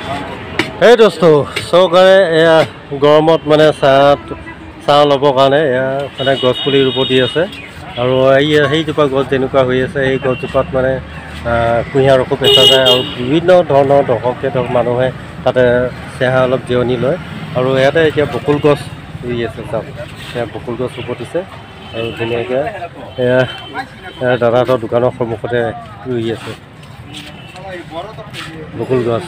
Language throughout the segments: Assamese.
Hey dosto, চৰকাৰে এয়া গৰমত মানে চাহ ল'বৰ কাৰণে এয়া মানে গছপুলি ৰোপণ দি আছে আৰু সেইজোপা গছ যেনেকুৱা হৈ আছে এই গছজোপাত মানে কুঁহিয়াৰ ৰসো বেচা যায় আৰু বিভিন্ন ধৰণৰ দৰ্শকে ধৰক মানুহে তাতে চেহা অলপ জিৰণি লয় আৰু ইয়াতে এতিয়া বকুল গছ ৰুই আছে চাওক এয়া বকুল গছ ৰোপণ দিছে আৰু ধুনীয়াকৈ এয়া দাদাহঁতৰ দোকানৰ সন্মুখতে ৰুই আছে বকুল গছ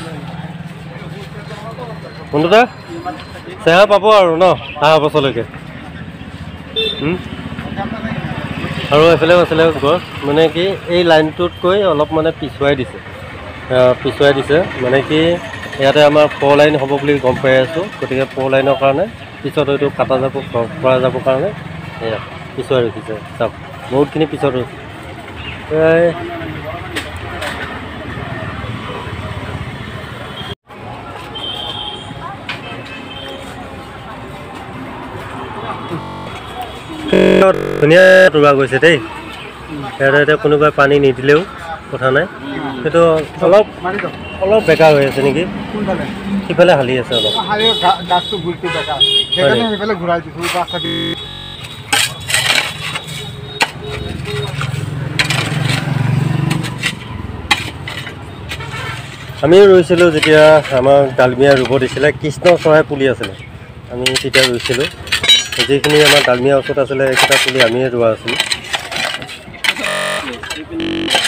বন্ধুতা চেহা পাব আৰু ন অহা বছৰলৈকে আৰু এফালেও আছিলে গছ মানে কি এই লাইনটোতকৈ অলপ মানে পিছুৱাই দিছে মানে কি ইয়াতে আমাৰ 4 লাইন হ'ব বুলি গম পাই আছোঁ গতিকে 4 লাইনৰ কাৰণে পিছত হয়তো কাটা যাব পৰা যাবৰ কাৰণে এয়া পিছুৱাই ৰখিছে চাওক বহুতখিনি পিছত ৰখিছে ধুনীয়া ৰুৱা গৈছে দেই ইয়াতে এতিয়া কোনোবাই পানী নিদিলেও কথা নাই সেইটো অলপ বেকাৰ হৈ আছে নেকি সিফালে হালি আছে অলপ আমি ৰুইছিলোঁ যেতিয়া আমাৰ ডালমিয়া ৰুব দিছিলে কৃষ্ণ চৰাই পুলি আছিলে আমি তেতিয়া ৰুইছিলোঁ যিখিনি আমাৰ ডালমিয়া ওচৰত আছিলে এইকেইটা পুলি আমিয়ে ৰোৱা আছিলোঁ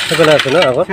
সেইফালে আছে ন আগত